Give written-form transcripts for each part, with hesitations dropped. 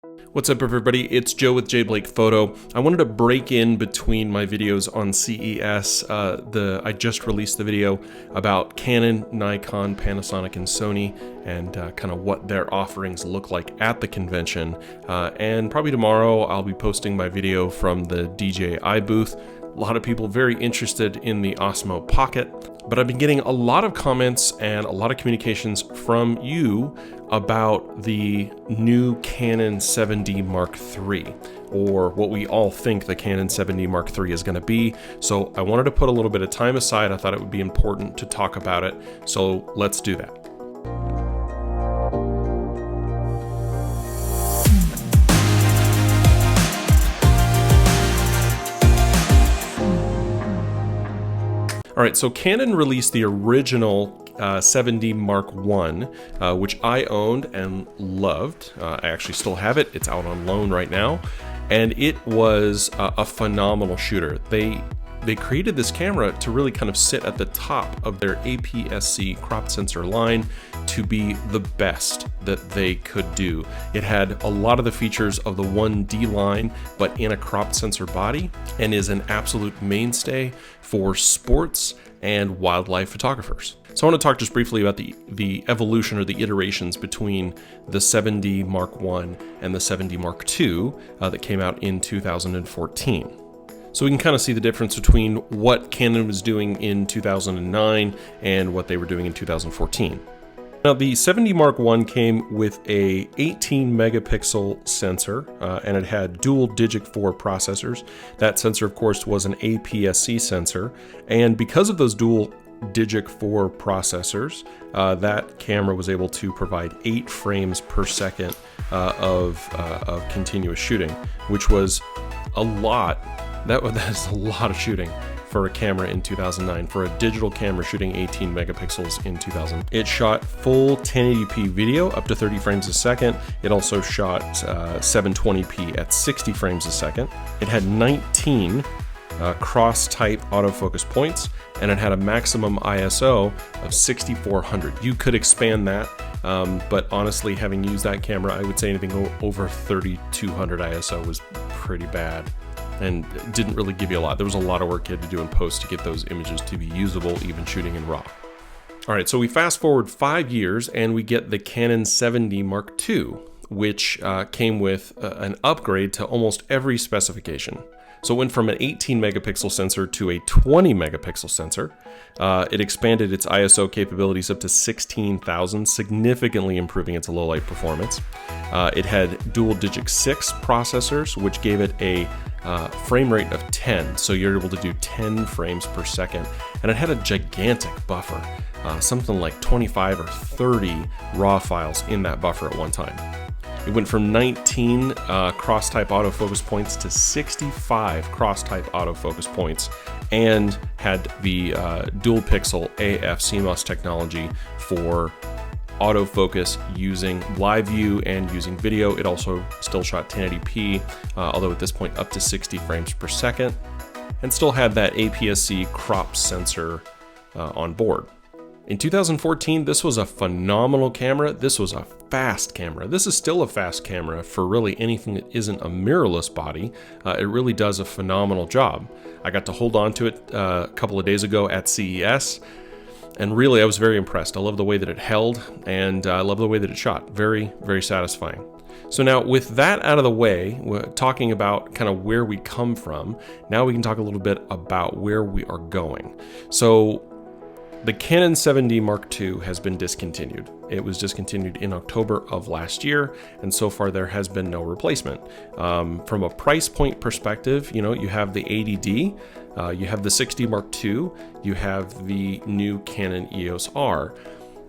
What's up, everybody? It's Joe with J Blake Photo. I wanted to break in between my videos on CES. I just released the video about Canon, Nikon, Panasonic, and Sony, and kind of what their offerings look like at the convention. And probably tomorrow I'll be posting my video from the DJI booth. A lot of people very interested in the Osmo Pocket, but I've been getting a lot of comments and a lot of communications from you about the new Canon 7D Mark III, or what we all think the Canon 7D Mark III is going to be. So I wanted to put a little bit of time aside. I thought it would be important to talk about it. So let's do that. All right, so Canon released the original 7D Mark I, which I owned and loved. I actually still have it. It's out on loan right now, and it was a phenomenal shooter. They created this camera to really kind of sit at the top of their APS-C crop sensor line to be the best that they could do. It had a lot of the features of the 1D line, but in a crop sensor body, and is an absolute mainstay for sports and wildlife photographers. So I want to talk just briefly about the evolution or the iterations between the 7D Mark I and the 7D Mark II that came out in 2014. So we can kind of see the difference between what Canon was doing in 2009 and what they were doing in 2014. Now, the 7D Mark I came with a 18 megapixel sensor, and it had dual Digic 4 processors. That sensor, of course, was an APS-C sensor, and because of those dual Digic 4 processors, that camera was able to provide 8 frames per second of continuous shooting, which was a lot. That's a lot of shooting for a camera in 2009, for a digital camera shooting 18 megapixels in 2000. It shot full 1080p video up to 30 frames a second. It also shot 720p at 60 frames a second. It had 19 cross-type autofocus points, and it had a maximum ISO of 6400. You could expand that, but honestly, having used that camera, I would say anything over 3200 ISO was pretty bad and didn't really give you a lot. There was a lot of work you had to do in post to get those images to be usable, even shooting in RAW. All right, so we fast forward 5 years and we get the Canon 7D Mark II, which came with an upgrade to almost every specification. So it went from an 18 megapixel sensor to a 20 megapixel sensor. It expanded its ISO capabilities up to 16,000, significantly improving its low light performance. It had dual Digic 6 processors, which gave it a frame rate of 10, so you're able to do 10 frames per second. And it had a gigantic buffer, something like 25 or 30 RAW files in that buffer at one time. It went from 19 cross-type autofocus points to 65 cross-type autofocus points, and had the dual pixel AF CMOS technology for autofocus using live view and using video. It also still shot 1080p, although at this point up to 60 frames per second, and still had that APS-C crop sensor on board. In 2014, this was a phenomenal camera. This was a fast camera. This is still a fast camera for really anything that isn't a mirrorless body. It really does a phenomenal job. I got to hold on to it a couple of days ago at CES, and really I was very impressed. I love the way that it held, and I love the way that it shot. Very, very satisfying. So now, with that out of the way, we're talking about kind of where we come from. Now we can talk a little bit about where we are going. So the Canon 7D Mark II has been discontinued. It was discontinued in October of last year, and so far there has been no replacement. From a price point perspective, you know, you have the 80D, you have the 6D Mark II, you have the new Canon EOS R.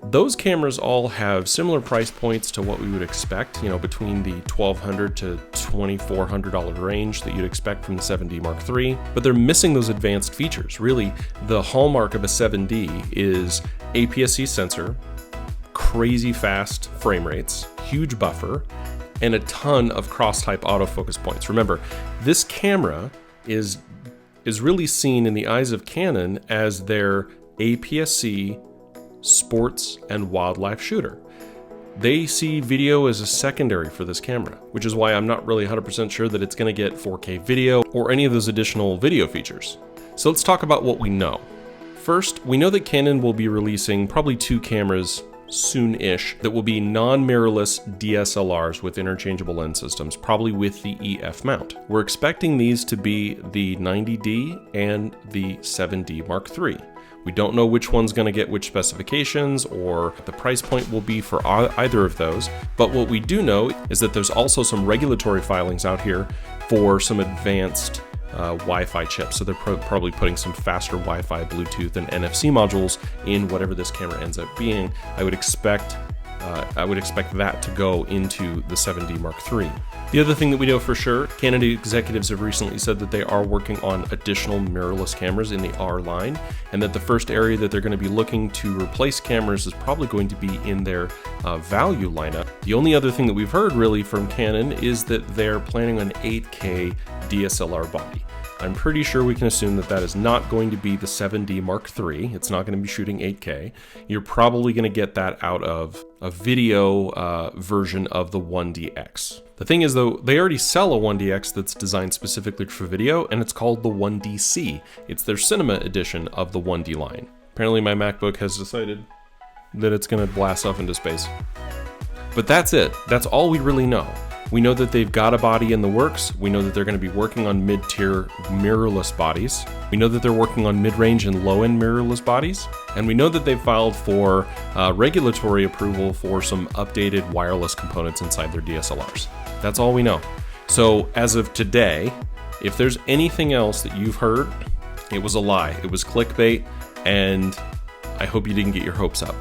Those cameras all have similar price points to what we would expect, you know, between the $1,200 to $2,400 range that you'd expect from the 7D Mark III, but they're missing those advanced features. Really, the hallmark of a 7D is APS-C sensor, crazy fast frame rates, huge buffer, and a ton of cross-type autofocus points. Remember, this camera is really seen in the eyes of Canon as their APS-C sports and wildlife shooter. They see video as a secondary for this camera, which is why I'm not really 100% sure that it's going to get 4K video or any of those additional video features. So let's talk about what we know. First, we know that Canon will be releasing probably 2 cameras soon-ish that will be non-mirrorless DSLRs with interchangeable lens systems, probably with the EF mount. We're expecting these to be the 90D and the 7D Mark III. We don't know which one's going to get which specifications or what the price point will be for either of those, but what we do know is that there's also some regulatory filings out here for some advanced Wi-Fi chips. So they're probably putting some faster Wi-Fi, Bluetooth, and NFC modules in whatever this camera ends up being. I would expect that to go into the 7D Mark III. The other thing that we know for sure, Canon executives have recently said that they are working on additional mirrorless cameras in the R line, and that the first area that they're going to be looking to replace cameras is probably going to be in their value lineup. The only other thing that we've heard really from Canon is that they're planning on 8K DSLR body. I'm pretty sure we can assume that that is not going to be the 7D Mark III. It's not going to be shooting 8K. You're probably going to get that out of a video version of the 1DX. The thing is though, they already sell a 1DX that's designed specifically for video, and it's called the 1DC. It's their cinema edition of the 1D line. Apparently my MacBook has decided that it's going to blast off into space. But that's it. That's all we really know. We know that they've got a body in the works. We know that they're going to be working on mid-tier mirrorless bodies. We know that they're working on mid-range and low-end mirrorless bodies. And we know that they've filed for regulatory approval for some updated wireless components inside their DSLRs. That's all we know. So as of today, if there's anything else that you've heard, it was a lie. It was clickbait, and I hope you didn't get your hopes up.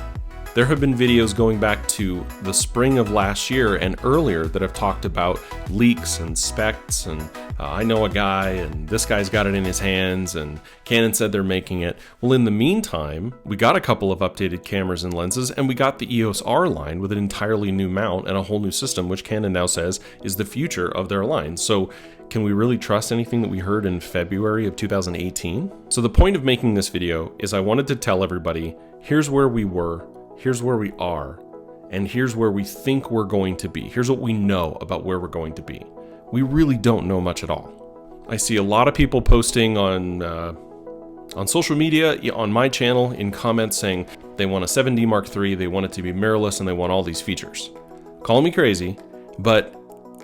There have been videos going back to the spring of last year and earlier that have talked about leaks and specs, and I know a guy and this guy's got it in his hands and Canon said they're making it. Well, in the meantime, we got a couple of updated cameras and lenses, and we got the EOS R line with an entirely new mount and a whole new system, which Canon now says is the future of their line. So can we really trust anything that we heard in February of 2018? So the point of making this video is I wanted to tell everybody, here's where we were, here's where we are, and here's where we think we're going to be. Here's what we know about where we're going to be. We really don't know much at all. I see a lot of people posting on social media, on my channel, in comments saying they want a 7D Mark III, they want it to be mirrorless, and they want all these features. Call me crazy, but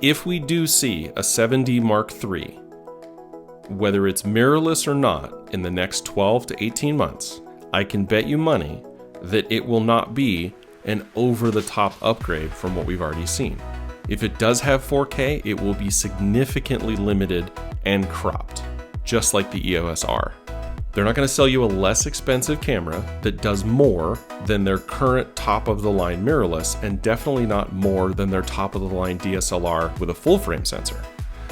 if we do see a 7D Mark III, whether it's mirrorless or not, in the next 12 to 18 months, I can bet you money that it will not be an over-the-top upgrade from what we've already seen. If it does have 4K, it will be significantly limited and cropped, just like the EOS R. They're not going to sell you a less expensive camera that does more than their current top-of-the-line mirrorless, and definitely not more than their top-of-the-line DSLR with a full-frame sensor.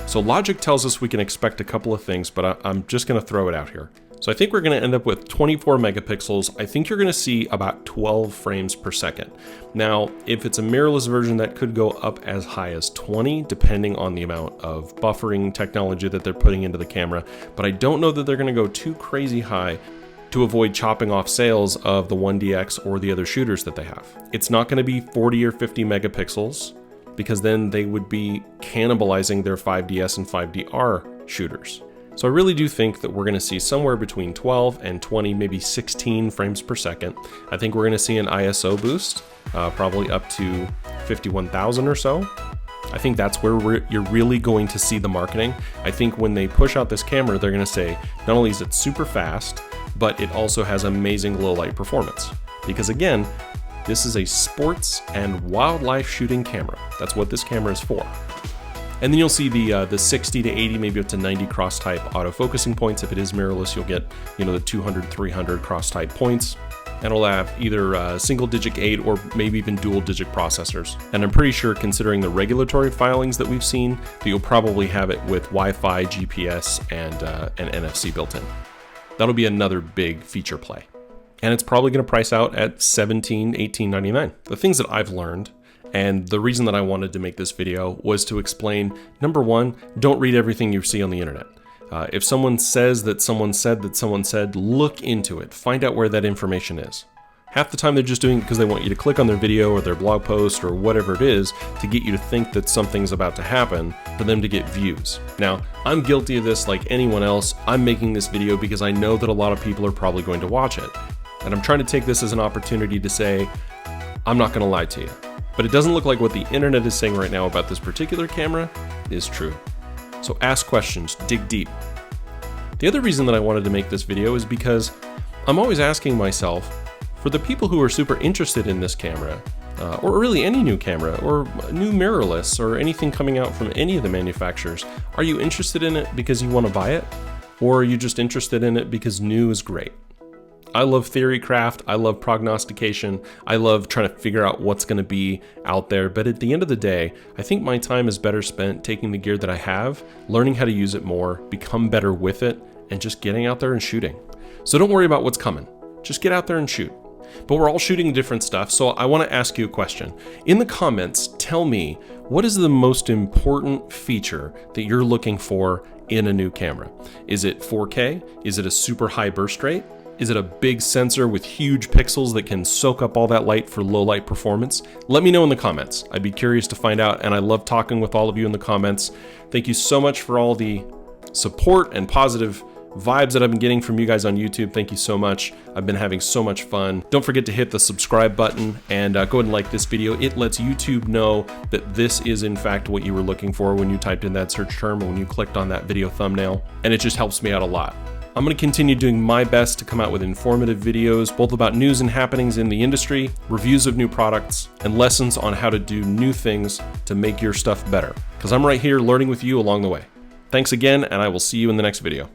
So logic tells us we can expect a couple of things, but I'm just going to throw it out here. So I think we're going to end up with 24 megapixels. I think you're going to see about 12 frames per second. Now, if it's a mirrorless version, that could go up as high as 20, depending on the amount of buffering technology that they're putting into the camera. But I don't know that they're going to go too crazy high to avoid chopping off sales of the 1DX or the other shooters that they have. It's not going to be 40 or 50 megapixels, because then they would be cannibalizing their 5DS and 5DR shooters. So I really do think that we're going to see somewhere between 12 and 20, maybe 16 frames per second. I think we're going to see an ISO boost, probably up to 51,000 or so. I think that's where you're really going to see the marketing. I think when they push out this camera, they're going to say, not only is it super fast, but it also has amazing low light performance. Because again, this is a sports and wildlife shooting camera. That's what this camera is for. And then you'll see the 60 to 80, maybe up to 90 cross-type autofocusing points. If it is mirrorless, you'll get, the 200, 300 cross-type points. And it'll have either single-digit 8 or maybe even dual-digit processors. And I'm pretty sure, considering the regulatory filings that we've seen, that you'll probably have it with Wi-Fi, GPS, and NFC built in. That'll be another big feature play. And it's probably going to price out at $17, $18.99. The things that I've learned, and the reason that I wanted to make this video, was to explain, number one, don't read everything you see on the internet. If someone says that someone said that someone said, look into it. Find out where that information is. Half the time they're just doing it because they want you to click on their video or their blog post or whatever it is to get you to think that something's about to happen for them to get views. Now, I'm guilty of this like anyone else. I'm making this video because I know that a lot of people are probably going to watch it. And I'm trying to take this as an opportunity to say, I'm not gonna lie to you. But it doesn't look like what the internet is saying right now about this particular camera is true. So ask questions, dig deep. The other reason that I wanted to make this video is because I'm always asking myself, for the people who are super interested in this camera, or really any new camera, or new mirrorless, or anything coming out from any of the manufacturers, are you interested in it because you want to buy it? Or are you just interested in it because new is great? I love theory craft, I love prognostication, I love trying to figure out what's going to be out there, but at the end of the day, I think my time is better spent taking the gear that I have, learning how to use it more, become better with it, and just getting out there and shooting. So don't worry about what's coming, just get out there and shoot. But we're all shooting different stuff, so I want to ask you a question. In the comments, tell me, what is the most important feature that you're looking for in a new camera? Is it 4K? Is it a super high burst rate? Is it a big sensor with huge pixels that can soak up all that light for low light performance? Let me know in the comments. I'd be curious to find out, and I love talking with all of you in the comments. Thank you so much for all the support and positive vibes that I've been getting from you guys on YouTube. Thank you so much. I've been having so much fun. Don't forget to hit the subscribe button and go ahead and like this video. It lets YouTube know that this is in fact what you were looking for when you typed in that search term or when you clicked on that video thumbnail, and it just helps me out a lot. I'm going to continue doing my best to come out with informative videos, both about news and happenings in the industry, reviews of new products, and lessons on how to do new things to make your stuff better. Because I'm right here learning with you along the way. Thanks again, and I will see you in the next video.